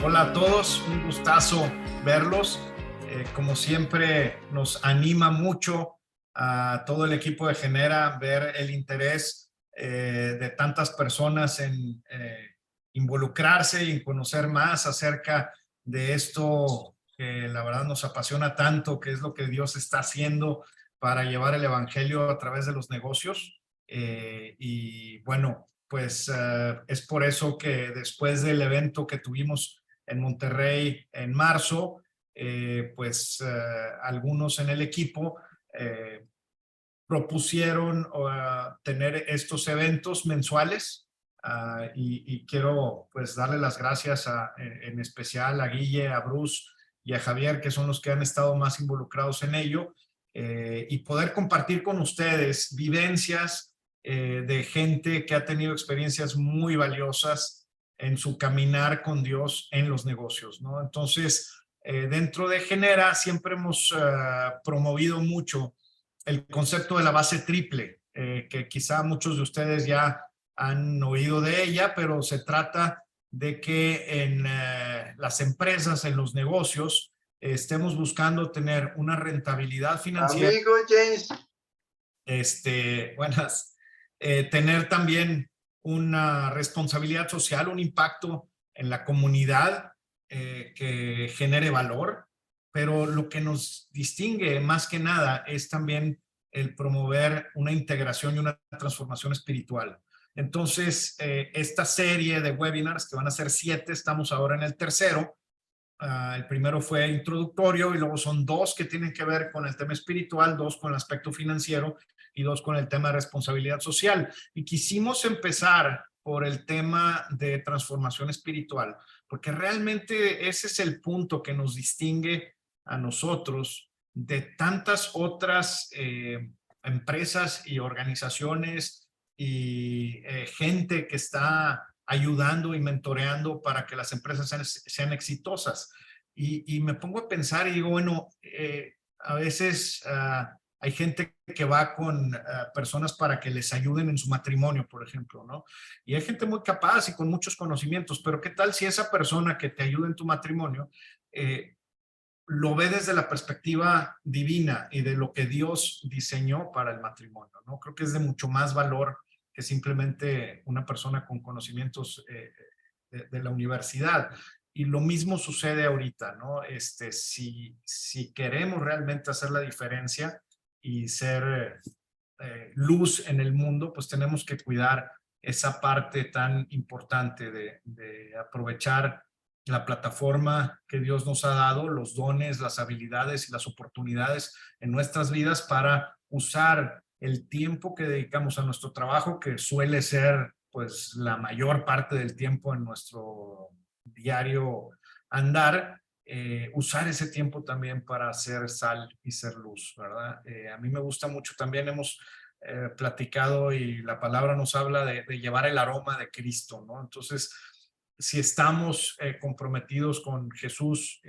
Hola a todos, un gustazo verlos. Como siempre, nos anima mucho a todo el equipo de Genera ver el interés de tantas personas en involucrarse y en conocer más acerca de esto que la verdad nos apasiona tanto, que es lo que Dios está haciendo para llevar el evangelio a través de los negocios. Y bueno, pues es por eso que después del evento que tuvimos en Monterrey en marzo, algunos en el equipo propusieron tener estos eventos mensuales y quiero pues darle las gracias en especial a Guille, a Bruce y a Javier, que son los que han estado más involucrados en ello, y poder compartir con ustedes vivencias de gente que ha tenido experiencias muy valiosas en su caminar con Dios en los negocios, ¿no? Entonces, dentro de Genera siempre hemos promovido mucho el concepto de la base triple, que quizá muchos de ustedes ya han oído de ella, pero se trata de que en las empresas, en los negocios, estemos buscando tener una rentabilidad financiera. Amigo James. Buenas. Tener también una responsabilidad social, un impacto en la comunidad que genere valor, pero lo que nos distingue más que nada es también el promover una integración y una transformación espiritual. Entonces, esta serie de webinars, que van a ser 7, estamos ahora en el tercero. El primero fue introductorio y luego son 2 que tienen que ver con el tema espiritual, 2 con el aspecto financiero y 2 con el tema de responsabilidad social. Y quisimos empezar por el tema de transformación espiritual, porque realmente ese es el punto que nos distingue a nosotros de tantas otras empresas y organizaciones y gente que está ayudando y mentoreando para que las empresas sean exitosas. Y me pongo a pensar y digo, bueno, a veces hay gente que va con personas para que les ayuden en su matrimonio, por ejemplo, ¿no? Y hay gente muy capaz y con muchos conocimientos, pero ¿qué tal si esa persona que te ayuda en tu matrimonio lo ve desde la perspectiva divina y de lo que Dios diseñó para el matrimonio, ¿no? Creo que es de mucho más valor que simplemente una persona con conocimientos de la universidad. Y lo mismo sucede ahorita, ¿no? Si queremos realmente hacer la diferencia y ser luz en el mundo, pues tenemos que cuidar esa parte tan importante de aprovechar la plataforma que Dios nos ha dado, los dones, las habilidades y las oportunidades en nuestras vidas para usar el tiempo que dedicamos a nuestro trabajo, que suele ser pues la mayor parte del tiempo en nuestro diario andar, usar ese tiempo también para hacer sal y ser luz, ¿verdad? A mí me gusta mucho, también hemos platicado y la palabra nos habla de llevar el aroma de Cristo, ¿no? Entonces, si estamos comprometidos con Jesús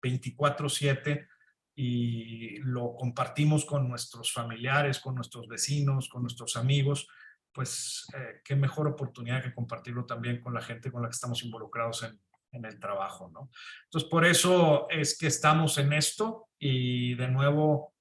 24/7 y lo compartimos con nuestros familiares, con nuestros vecinos, con nuestros amigos, pues qué mejor oportunidad que compartirlo también con la gente con la que estamos involucrados en el trabajo, ¿no? Entonces, por eso es que estamos en esto y de nuevo,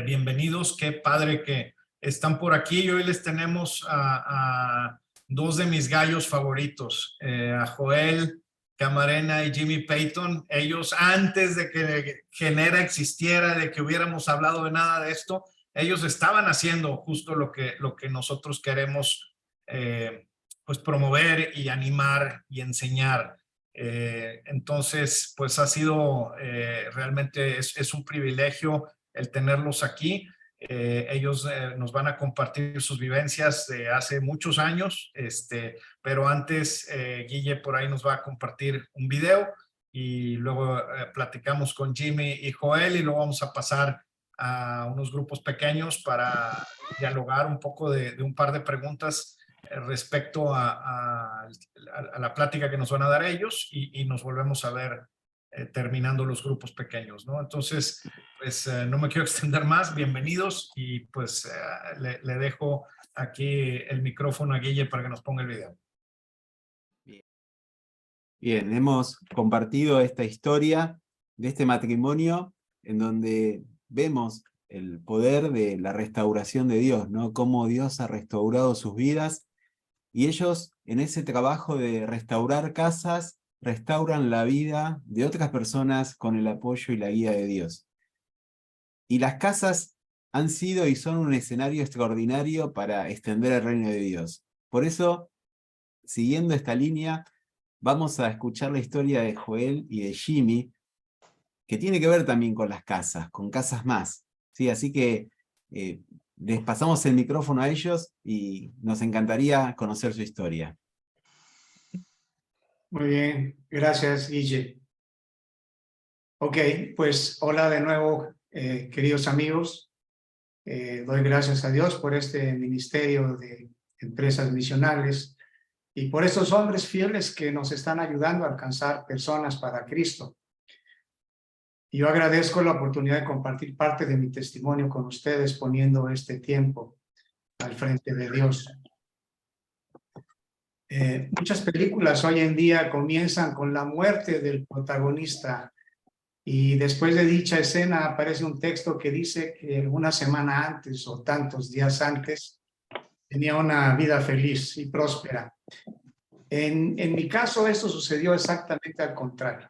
bienvenidos, qué padre que están por aquí y hoy les tenemos a 2 de mis gallos favoritos, a Joel Camarena y Jimmy Payton. Ellos, antes de que Genera existiera, de que hubiéramos hablado de nada de esto, ellos estaban haciendo justo lo que nosotros queremos pues promover y animar y enseñar. Entonces, pues ha sido realmente es un privilegio el tenerlos aquí. Ellos nos van a compartir sus vivencias de hace muchos años, pero antes Guille por ahí nos va a compartir un video y luego platicamos con Jimmy y Joel y luego vamos a pasar a unos grupos pequeños para dialogar un poco de un par de preguntas respecto a la plática que nos van a dar ellos y nos volvemos a ver terminando los grupos pequeños, ¿no? Entonces, pues no me quiero extender más, bienvenidos y pues le dejo aquí el micrófono a Guille para que nos ponga el video. Bien, hemos compartido esta historia de este matrimonio en donde vemos el poder de la restauración de Dios, ¿no? Cómo Dios ha restaurado sus vidas y ellos en ese trabajo de restaurar casas, restauran la vida de otras personas con el apoyo y la guía de Dios. Y las casas han sido y son un escenario extraordinario para extender el reino de Dios. Por eso, siguiendo esta línea, vamos a escuchar la historia de Joel y de Jimmy, que tiene que ver también con las casas, con Casas Más. ¿Sí? Así que les pasamos el micrófono a ellos y nos encantaría conocer su historia. Muy bien, gracias, Guille. Ok, pues hola de nuevo, queridos amigos. Doy gracias a Dios por este ministerio de empresas misionales y por estos hombres fieles que nos están ayudando a alcanzar personas para Cristo. Yo agradezco la oportunidad de compartir parte de mi testimonio con ustedes, poniendo este tiempo al frente de Dios. Muchas películas hoy en día comienzan con la muerte del protagonista y después de dicha escena aparece un texto que dice que una semana antes o tantos días antes tenía una vida feliz y próspera. En mi caso esto sucedió exactamente al contrario.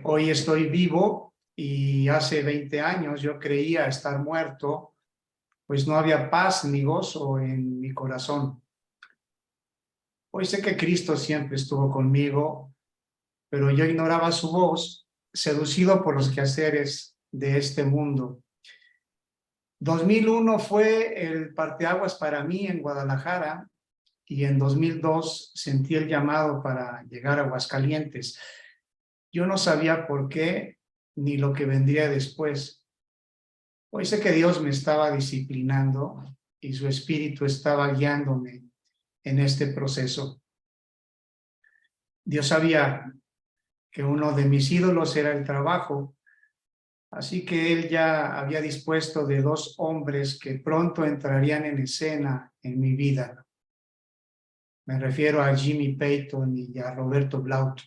Hoy estoy vivo y hace 20 años yo creía estar muerto, pues no había paz ni gozo en mi corazón. Hoy sé que Cristo siempre estuvo conmigo, pero yo ignoraba su voz, seducido por los quehaceres de este mundo. 2001 fue el parteaguas para mí en Guadalajara y en 2002 sentí el llamado para llegar a Aguascalientes. Yo no sabía por qué ni lo que vendría después. Hoy sé que Dios me estaba disciplinando y su espíritu estaba guiándome en este proceso. Dios sabía que uno de mis ídolos era el trabajo, así que Él ya había dispuesto de 2 hombres que pronto entrarían en escena en mi vida. Me refiero a Jimmy Payton y a Roberto Blaut.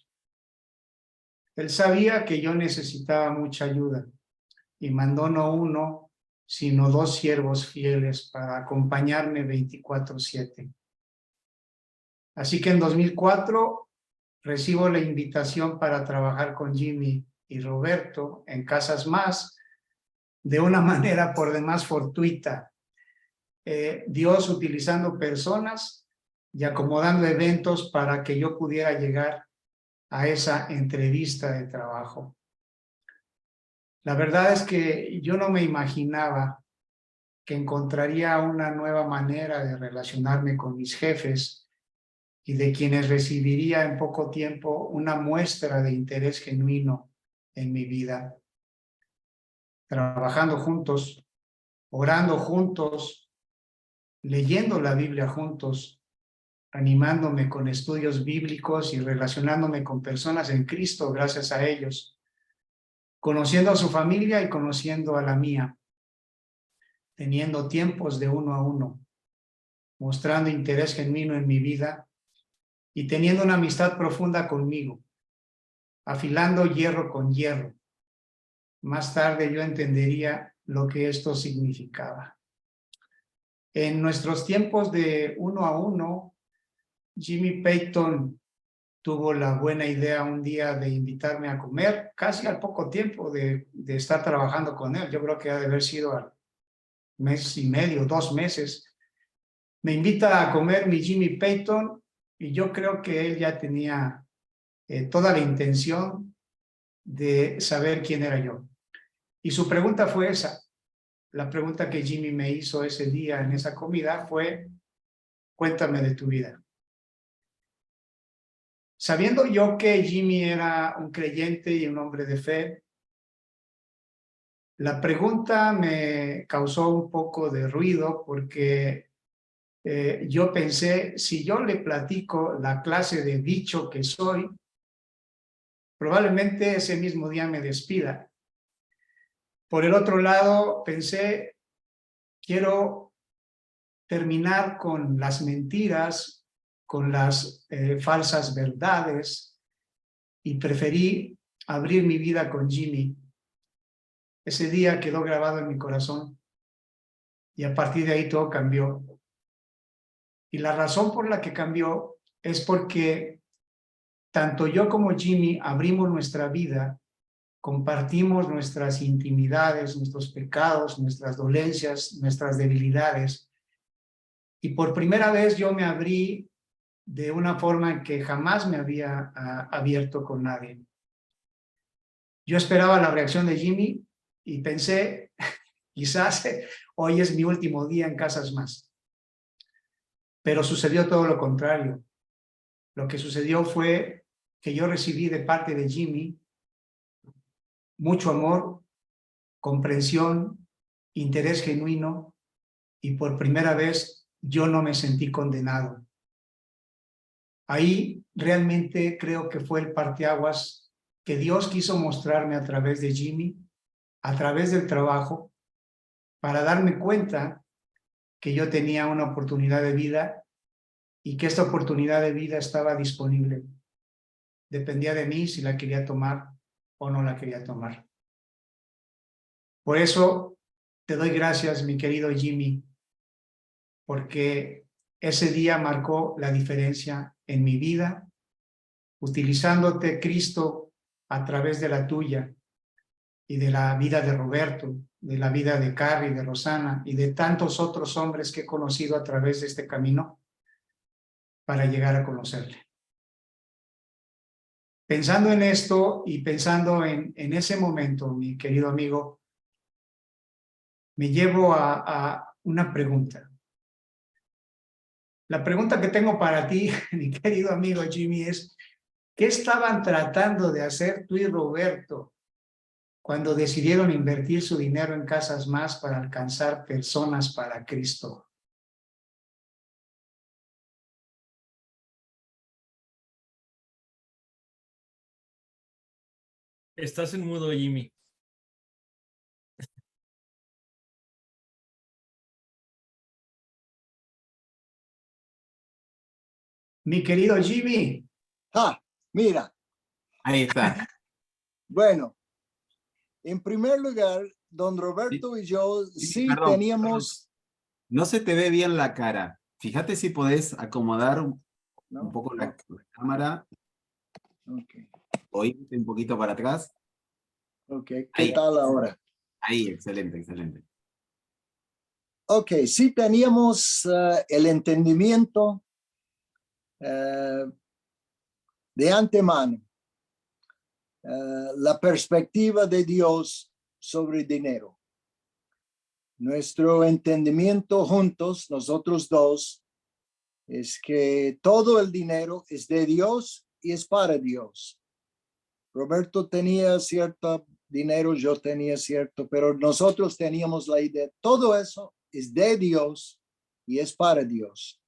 Él sabía que yo necesitaba mucha ayuda y mandó no 1, sino 2 siervos fieles para acompañarme 24/7. Así que en 2004 recibo la invitación para trabajar con Jimmy y Roberto en Casas Más de una manera por demás fortuita. Dios utilizando personas y acomodando eventos para que yo pudiera llegar a esa entrevista de trabajo. La verdad es que yo no me imaginaba que encontraría una nueva manera de relacionarme con mis jefes y de quienes recibiría en poco tiempo una muestra de interés genuino en mi vida. Trabajando juntos, orando juntos, leyendo la Biblia juntos, animándome con estudios bíblicos y relacionándome con personas en Cristo gracias a ellos, conociendo a su familia y conociendo a la mía, teniendo tiempos de 1 a 1, mostrando interés genuino en mi vida y teniendo una amistad profunda conmigo, afilando hierro con hierro. Más tarde yo entendería lo que esto significaba. En nuestros tiempos de 1 a 1, Jimmy Payton tuvo la buena idea un día de invitarme a comer, casi al poco tiempo de estar trabajando con él. Yo creo que ha de haber sido al mes y medio, 2 meses. Me invita a comer mi Jimmy Payton y yo creo que él ya tenía toda la intención de saber quién era yo. Y su pregunta fue esa. La pregunta que Jimmy me hizo ese día en esa comida fue: cuéntame de tu vida. Sabiendo yo que Jimmy era un creyente y un hombre de fe, la pregunta me causó un poco de ruido porque yo pensé, si yo le platico la clase de bicho que soy, probablemente ese mismo día me despida. Por el otro lado, pensé, quiero terminar con las mentiras, con las falsas verdades, y preferí abrir mi vida con Jimmy. Ese día quedó grabado en mi corazón y a partir de ahí todo cambió. Y la razón por la que cambió es porque tanto yo como Jimmy abrimos nuestra vida, compartimos nuestras intimidades, nuestros pecados, nuestras dolencias, nuestras debilidades. Y por primera vez yo me abrí de una forma en que jamás me había abierto con nadie. Yo esperaba la reacción de Jimmy y pensé, quizás hoy es mi último día en Casas Más. Pero sucedió todo lo contrario. Lo que sucedió fue que yo recibí de parte de Jimmy mucho amor, comprensión, interés genuino, y por primera vez yo no me sentí condenado. Ahí realmente creo que fue el parteaguas que Dios quiso mostrarme a través de Jimmy, a través del trabajo, para darme cuenta que yo tenía una oportunidad de vida y que esta oportunidad de vida estaba disponible. Dependía de mí si la quería tomar o no la quería tomar. Por eso te doy gracias, mi querido Jimmy, porque ese día marcó la diferencia en mi vida, utilizándote, Cristo, a través de la tuya y de la vida de Roberto, de la vida de Carrie, de Rosana y de tantos otros hombres que he conocido a través de este camino para llegar a conocerle. Pensando en esto y pensando en ese momento, mi querido amigo, me llevo a una pregunta. La pregunta que tengo para ti, mi querido amigo Jimmy, es: ¿qué estaban tratando de hacer tú y Roberto cuando decidieron invertir su dinero en Casas Más para alcanzar personas para Cristo? Estás en mudo, Jimmy. Mi querido Jimmy. Ah, mira, Ahí está. bueno, en primer lugar, don Roberto y yo sí Perdón, teníamos... no se te ve bien la cara. Fíjate si podés acomodar un ¿no? poco la cámara Ok, o irte un poquito para atrás. ok, ¿qué Ahí. tal ahora? Ahí, excelente, excelente. Ok, sí teníamos el entendimiento de antemano, la perspectiva de Dios sobre el dinero. Nuestro entendimiento juntos, nosotros dos, es que todo el dinero es de Dios y es para Dios. Roberto tenía cierto dinero, yo tenía cierto, pero nosotros teníamos la idea, todo eso es de Dios y es para Dios.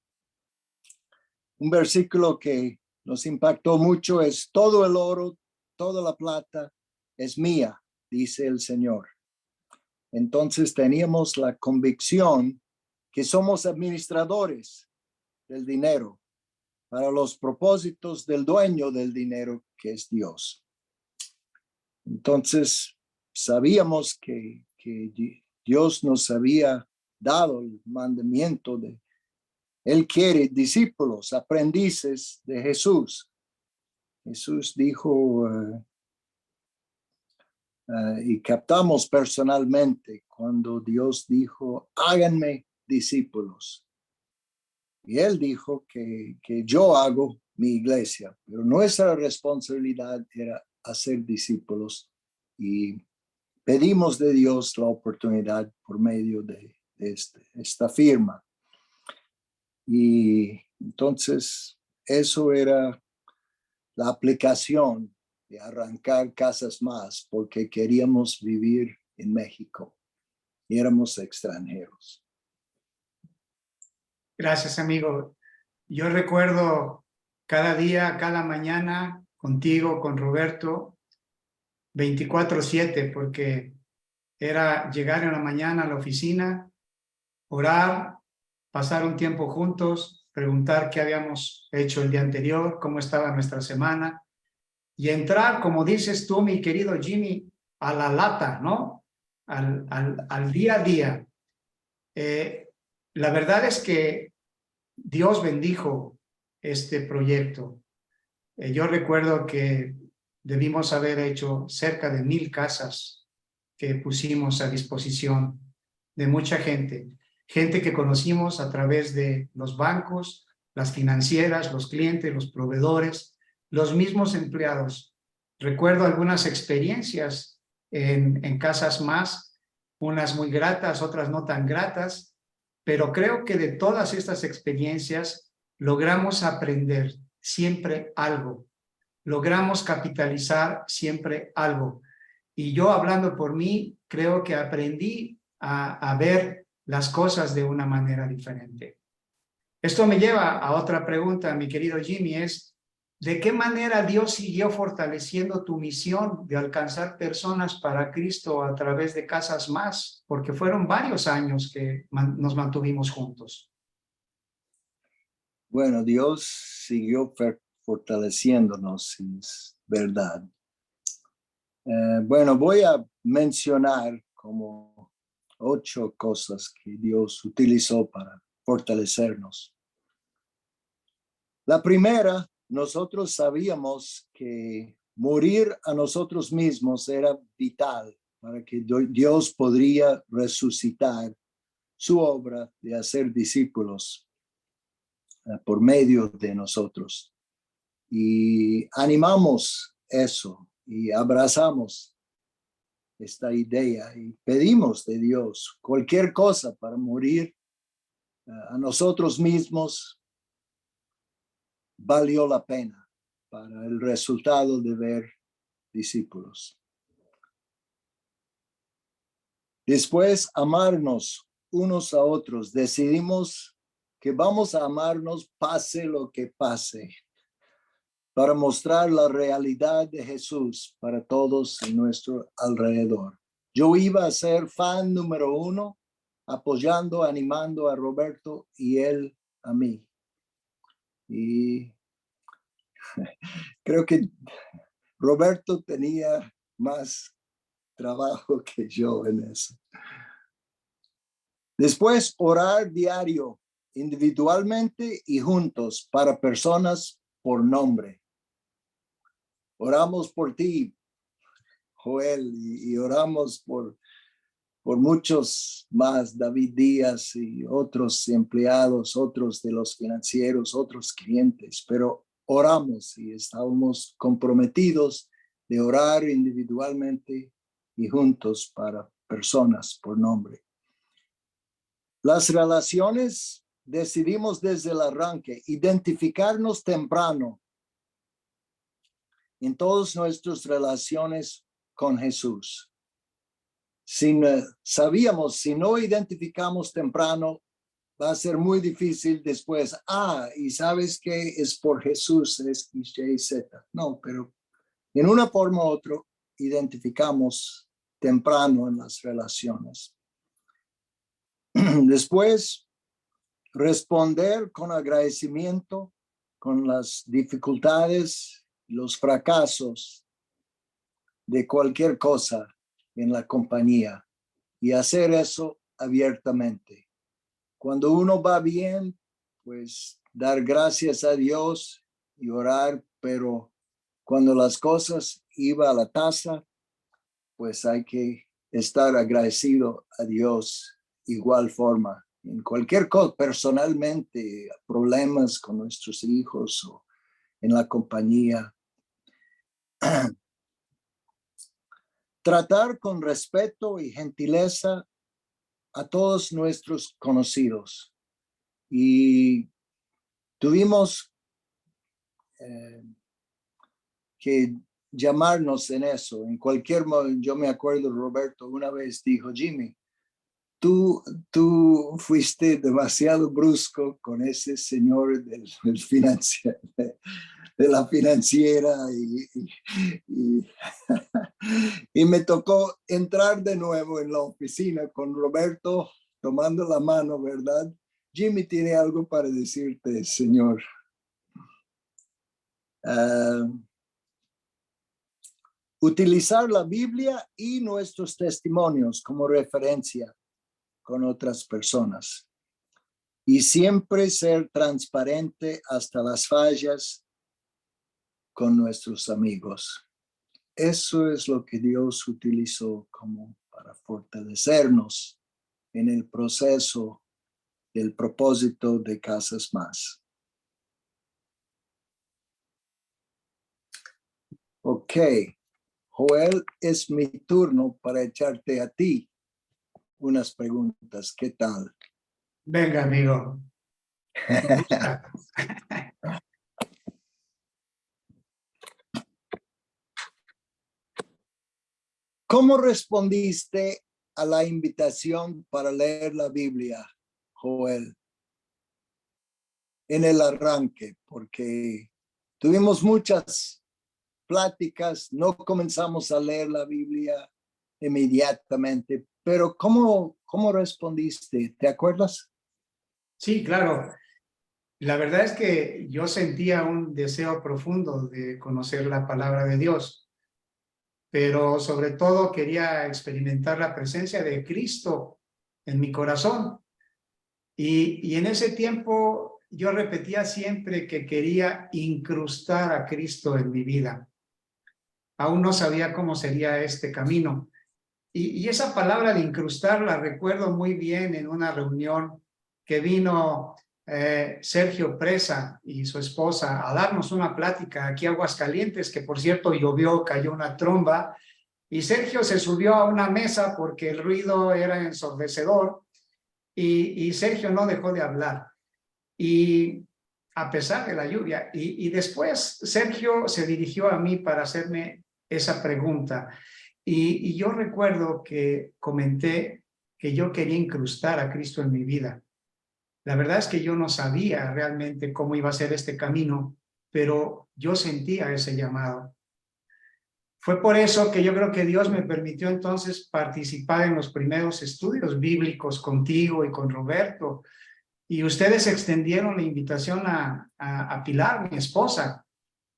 Un versículo que nos impactó mucho es: todo el oro, toda la plata es mía, dice el Señor. Entonces teníamos la convicción que somos administradores del dinero para los propósitos del dueño del dinero, que es Dios. Entonces sabíamos que Dios nos había dado el mandamiento de Él quiere discípulos, aprendices de Jesús. Jesús dijo, y captamos personalmente cuando Dios dijo: háganme discípulos. Y Él dijo que yo hago mi iglesia, pero nuestra responsabilidad era hacer discípulos, y pedimos de Dios la oportunidad por medio de esta firma. Y entonces eso era la aplicación de arrancar Casas Más, porque queríamos vivir en México y éramos extranjeros. Gracias, amigo. Yo recuerdo cada día, cada mañana, contigo, con Roberto, 24/7, porque era llegar en la mañana a la oficina, orar, pasar un tiempo juntos, preguntar qué habíamos hecho el día anterior, cómo estaba nuestra semana, y entrar, como dices tú, mi querido Jimmy, a la lata, ¿no? Al día a día. La verdad es que Dios bendijo este proyecto. Yo recuerdo que debimos haber hecho cerca de 1,000 casas que pusimos a disposición de mucha gente. Gente que conocimos a través de los bancos, las financieras, los clientes, los proveedores, los mismos empleados. Recuerdo algunas experiencias en Casas Más, unas muy gratas, otras no tan gratas, pero creo que de todas estas experiencias logramos aprender siempre algo, logramos capitalizar siempre algo. Y yo, hablando por mí, creo que aprendí a ver las cosas de una manera diferente. Esto me lleva a otra pregunta, mi querido Jimmy, es ¿de qué manera Dios siguió fortaleciendo tu misión de alcanzar personas para Cristo a través de Casas Más? Porque fueron varios años que nos mantuvimos juntos. Bueno, Dios siguió fortaleciéndonos, es verdad. Bueno, voy a mencionar como 8 cosas que Dios utilizó para fortalecernos. La primera, nosotros sabíamos que morir a nosotros mismos era vital para que Dios podría resucitar su obra de hacer discípulos por medio de nosotros. Y animamos eso y abrazamos esta idea y pedimos de Dios cualquier cosa para morir a nosotros mismos valió la pena para el resultado de ver discípulos. Después, amarnos unos a otros. Decidimos que vamos a amarnos pase lo que pase, para mostrar la realidad de Jesús para todos en nuestro alrededor. Yo iba a ser fan número 1, apoyando, animando a Roberto y él a mí. Y creo que Roberto tenía más trabajo que yo en eso. Después, orar diario, individualmente y juntos para personas por nombre. Oramos por ti, Joel, y oramos por muchos más, David Díaz y otros empleados, otros de los financieros, otros clientes, pero oramos y estábamos comprometidos de orar individualmente y juntos para personas por nombre. Las relaciones, decidimos desde el arranque identificarnos temprano en todas nuestras relaciones con Jesús. Sabíamos, si no identificamos temprano, va a ser muy difícil después. Y sabes que es por Jesús, es Y, Z. No, pero en una forma u otra identificamos temprano en las relaciones. Después, responder con agradecimiento con las dificultades, los fracasos de cualquier cosa en la compañía y hacer eso abiertamente. Cuando uno va bien, pues dar gracias a Dios y orar, pero cuando las cosas iban a la tasa, pues hay que estar agradecido a Dios igual forma. En cualquier cosa, personalmente, problemas con nuestros hijos o en la compañía. Tratar con respeto y gentileza a todos nuestros conocidos. Y tuvimos que llamarnos en eso. En cualquier momento, yo me acuerdo, Roberto una vez dijo, Jimmy, tú fuiste demasiado brusco con ese señor del financiero, de la financiera y me tocó entrar de nuevo en la oficina con Roberto tomando la mano, ¿verdad? Jimmy tiene algo para decirte, señor. utilizar la Biblia y nuestros testimonios como referencia con otras personas. Y siempre ser transparente hasta las fallas con nuestros amigos. Eso es lo que Dios utilizó como para fortalecernos en el proceso del propósito de Casas Más. Ok, Joel, es mi turno para echarte a ti unas preguntas. ¿Qué tal? Venga, amigo. Me gusta. ¿Cómo respondiste a la invitación para leer la Biblia, Joel? En el arranque, porque tuvimos muchas pláticas, no comenzamos a leer la Biblia inmediatamente, pero ¿cómo respondiste? ¿Te acuerdas? Sí, claro. La verdad es que yo sentía un deseo profundo de conocer la palabra de Dios, pero sobre todo quería experimentar la presencia de Cristo en mi corazón. Y en ese tiempo yo repetía siempre que quería incrustar a Cristo en mi vida. Aún no sabía cómo sería este camino. Y esa palabra de incrustar la recuerdo muy bien en una reunión que vino Sergio Presa y su esposa a darnos una plática aquí a Aguascalientes, que por cierto llovió, cayó una tromba, y Sergio se subió a una mesa porque el ruido era ensordecedor, y Sergio no dejó de hablar, y a pesar de la lluvia, y después Sergio se dirigió a mí para hacerme esa pregunta. Y yo recuerdo que comenté que yo quería incrustar a Cristo en mi vida. La verdad es que yo no sabía realmente cómo iba a ser este camino, pero yo sentía ese llamado. Fue por eso que yo creo que Dios me permitió entonces participar en los primeros estudios bíblicos contigo y con Roberto. Y ustedes extendieron la invitación a Pilar, mi esposa,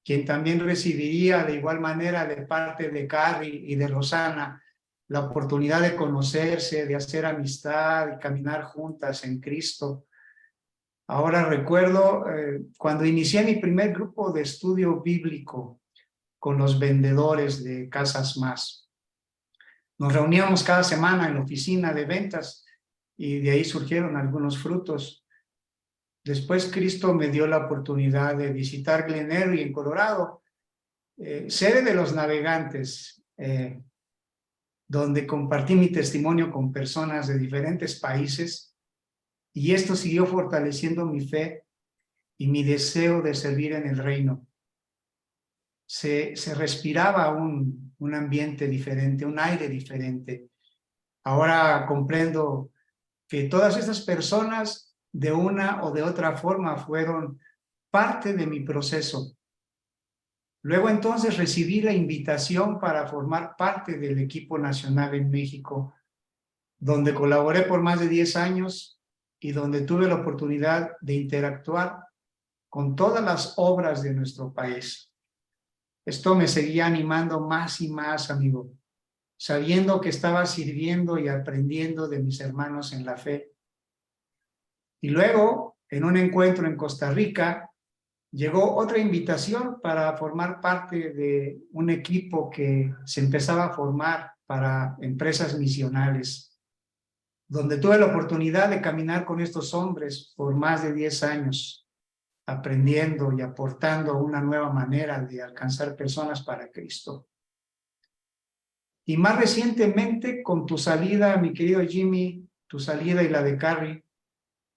quien también recibiría de igual manera de parte de Carrie y de Rosana la oportunidad de conocerse, de hacer amistad y caminar juntas en Cristo. Ahora recuerdo cuando inicié mi primer grupo de estudio bíblico con los vendedores de Casas Más. Nos reuníamos cada semana en la oficina de ventas y de ahí surgieron algunos frutos. Después Cristo me dio la oportunidad de visitar Glen Eyre en Colorado, sede de los navegantes, donde compartí mi testimonio con personas de diferentes países, y esto siguió fortaleciendo mi fe y mi deseo de servir en el reino. Se respiraba un ambiente diferente, un aire diferente. Ahora comprendo que todas estas personas de una o de otra forma fueron parte de mi proceso. Luego entonces recibí la invitación para formar parte del equipo nacional en México, donde colaboré por más de 10 años y donde tuve la oportunidad de interactuar con todas las obras de nuestro país. Esto me seguía animando más y más, amigo, sabiendo que estaba sirviendo y aprendiendo de mis hermanos en la fe. Y luego, en un encuentro en Costa Rica, llegó otra invitación para formar parte de un equipo que se empezaba a formar para empresas misionales, donde tuve la oportunidad de caminar con estos hombres por más de 10 años, aprendiendo y aportando una nueva manera de alcanzar personas para Cristo. Y más recientemente, con tu salida, mi querido Jimmy, tu salida y la de Carrie,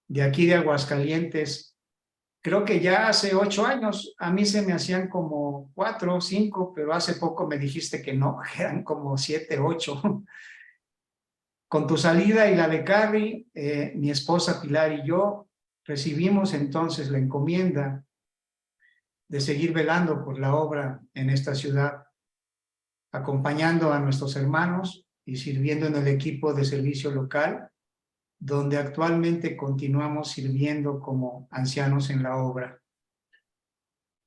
de aquí de Aguascalientes, creo que ya hace 8 años, a mí se me hacían como 4 o 5, pero hace poco me dijiste que no, eran como 7, 8. Con tu salida y la de Carrie, mi esposa Pilar y yo recibimos entonces la encomienda de seguir velando por la obra en esta ciudad, acompañando a nuestros hermanos y sirviendo en el equipo de servicio local, donde actualmente continuamos sirviendo como ancianos en la obra.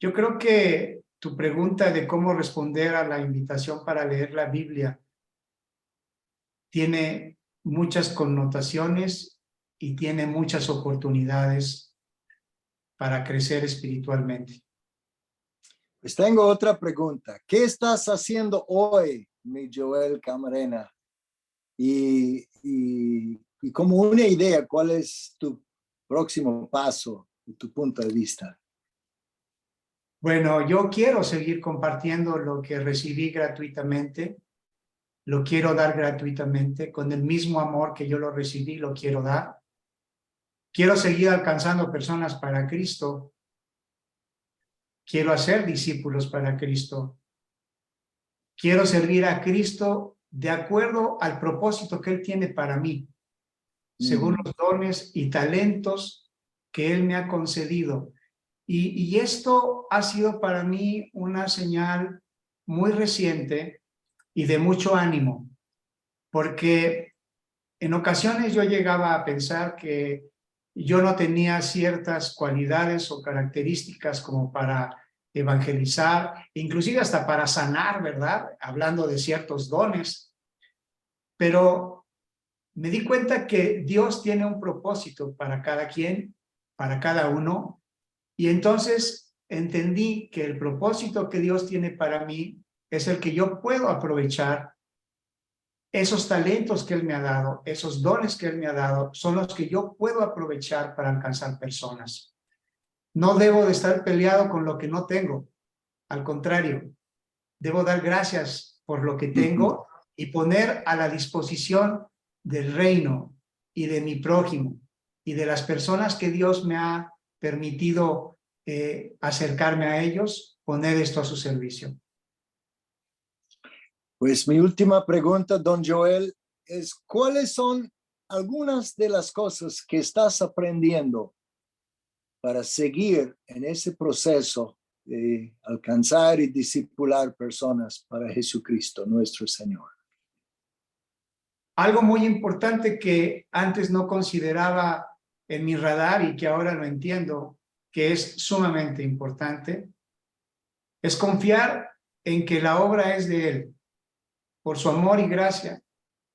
Yo creo que tu pregunta de cómo responder a la invitación para leer la Biblia tiene muchas connotaciones y tiene muchas oportunidades para crecer espiritualmente. Pues tengo otra pregunta. ¿Qué estás haciendo hoy, mi Joel Camarena? Y como una idea, ¿cuál es tu próximo paso de tu punto de vista? Bueno, yo quiero seguir compartiendo lo que recibí gratuitamente. Lo quiero dar gratuitamente, con el mismo amor que yo lo recibí, lo quiero dar. Quiero seguir alcanzando personas para Cristo. Quiero hacer discípulos para Cristo. Quiero servir a Cristo de acuerdo al propósito que Él tiene para mí, según los dones y talentos que Él me ha concedido. Y esto ha sido para mí una señal muy reciente y de mucho ánimo, porque en ocasiones yo llegaba a pensar que yo no tenía ciertas cualidades o características como para evangelizar, inclusive hasta para sanar, ¿verdad? Hablando de ciertos dones. Pero me di cuenta que Dios tiene un propósito para cada quien, para cada uno, y entonces entendí que el propósito que Dios tiene para mí es el que yo puedo aprovechar. Esos talentos que Él me ha dado, esos dones que Él me ha dado, son los que yo puedo aprovechar para alcanzar personas. No debo de estar peleado con lo que no tengo. Al contrario, debo dar gracias por lo que tengo y poner a la disposición del reino y de mi prójimo y de las personas que Dios me ha permitido acercarme a ellos, poner esto a su servicio. Pues mi última pregunta, don Joel, es ¿cuáles son algunas de las cosas que estás aprendiendo para seguir en ese proceso de alcanzar y discipular personas para Jesucristo, nuestro Señor? Algo muy importante que antes no consideraba en mi radar y que ahora lo entiendo, que es sumamente importante, es confiar en que la obra es de Él, por su amor y gracia,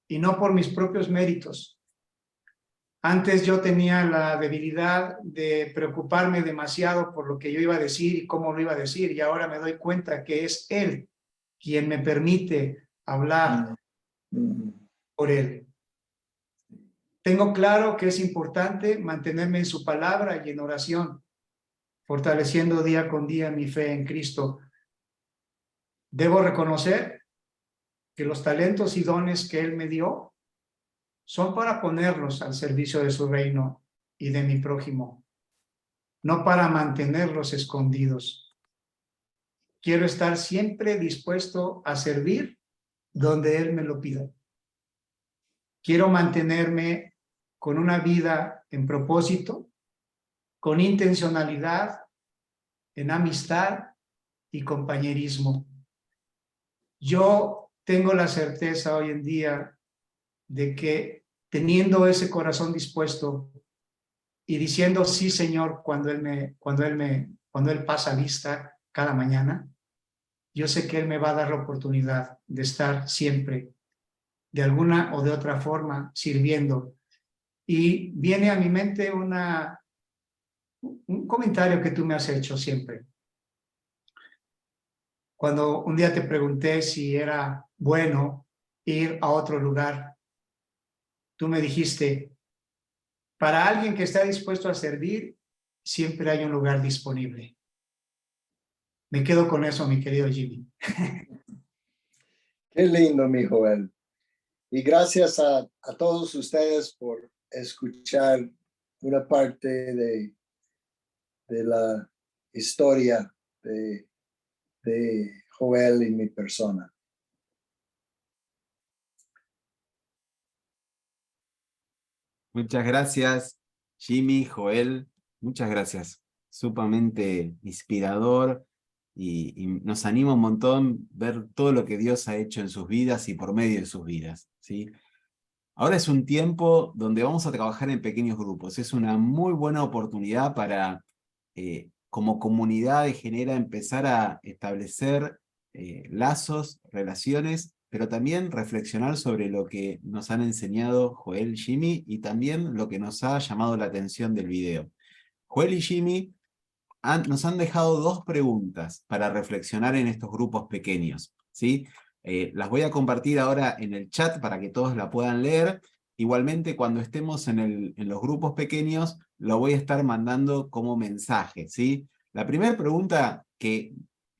y no por mis propios méritos. Antes yo tenía la debilidad de preocuparme demasiado por lo que yo iba a decir y cómo lo iba a decir, y ahora me doy cuenta que es Él quien me permite hablar por Él. Tengo claro que es importante mantenerme en su palabra y en oración, fortaleciendo día con día mi fe en Cristo. Debo reconocer que los talentos y dones que Él me dio son para ponerlos al servicio de su reino y de mi prójimo, no para mantenerlos escondidos. Quiero estar siempre dispuesto a servir donde Él me lo pida. Quiero mantenerme con una vida en propósito, con intencionalidad, en amistad y compañerismo. Yo tengo la certeza hoy en día de que teniendo ese corazón dispuesto y diciendo sí, Señor, cuando Él pasa lista cada mañana, yo sé que Él me va a dar la oportunidad de estar siempre, de alguna o de otra forma, sirviendo. Y viene a mi mente un comentario que tú me has hecho siempre. Cuando un día te pregunté si era bueno ir a otro lugar, tú me dijiste, para alguien que está dispuesto a servir, siempre hay un lugar disponible. Me quedo con eso, mi querido Jimmy. Qué lindo, mi Joel. Y gracias a todos ustedes por escuchar una parte de la historia de Joel y mi persona. Muchas gracias, Jimmy, Joel. Muchas gracias. Sumamente inspirador y nos anima un montón ver todo lo que Dios ha hecho en sus vidas y por medio de sus vidas, ¿sí? Ahora es un tiempo donde vamos a trabajar en pequeños grupos. Es una muy buena oportunidad para como comunidad genera empezar a establecer lazos, relaciones, pero también reflexionar sobre lo que nos han enseñado Joel y Jimmy y también lo que nos ha llamado la atención del video. Joel y Jimmy nos han dejado 2 preguntas para reflexionar en estos grupos pequeños, ¿sí? Las voy a compartir ahora en el chat para que todos la puedan leer. Igualmente, cuando estemos en los grupos pequeños, lo voy a estar mandando como mensaje, ¿sí? La primera pregunta que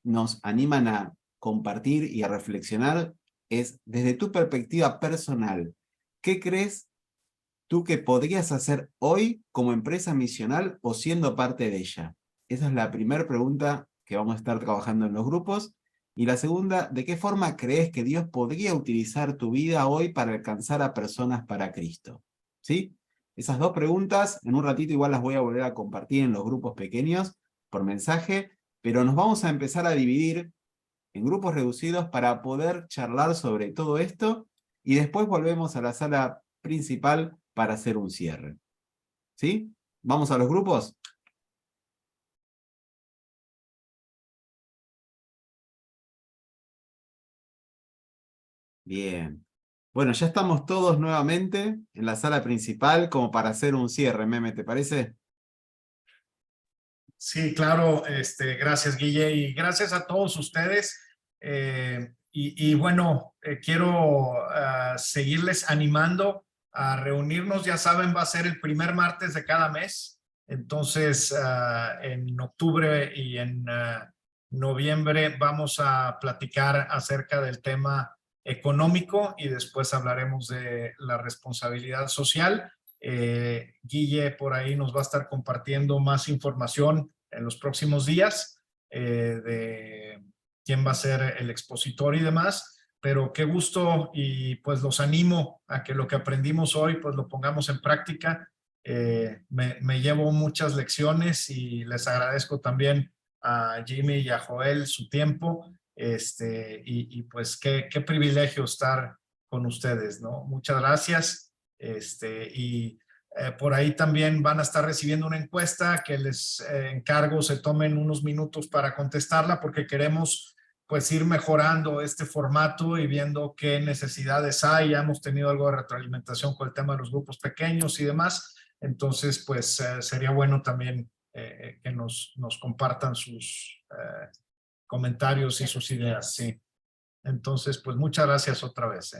nos animan a compartir y a reflexionar es, desde tu perspectiva personal, ¿qué crees tú que podrías hacer hoy como empresa misional o siendo parte de ella? Esa es la primera pregunta que vamos a estar trabajando en los grupos. Y la segunda, ¿de qué forma crees que Dios podría utilizar tu vida hoy para alcanzar a personas para Cristo? ¿Sí? Esas 2 preguntas, en un ratito igual las voy a volver a compartir en los grupos pequeños por mensaje, pero nos vamos a empezar a dividir en grupos reducidos para poder charlar sobre todo esto y después volvemos a la sala principal para hacer un cierre. ¿Sí? ¿Vamos a los grupos? Bien. Bueno, ya estamos todos nuevamente en la sala principal como para hacer un cierre, Meme, ¿te parece? Sí, claro, gracias Guille y gracias a todos ustedes. Bueno, quiero seguirles animando a reunirnos. Ya saben, va a ser el primer martes de cada mes. Entonces, en octubre y en noviembre vamos a platicar acerca del tema económico y después hablaremos de la responsabilidad social. Guille por ahí nos va a estar compartiendo más información en los próximos días de quién va a ser el expositor y demás, pero qué gusto y pues los animo a que lo que aprendimos hoy pues lo pongamos en práctica. Me llevo muchas lecciones y les agradezco también a Jimmy y a Joel su tiempo pues qué privilegio estar con ustedes, ¿no? Muchas gracias. Por ahí también van a estar recibiendo una encuesta que les encargo se tomen unos minutos para contestarla porque queremos pues ir mejorando este formato y viendo qué necesidades hay. Ya hemos tenido algo de retroalimentación con el tema de los grupos pequeños y demás. Entonces, pues sería bueno también que nos compartan sus comentarios y sus ideas. Sí. Entonces, pues muchas gracias otra vez.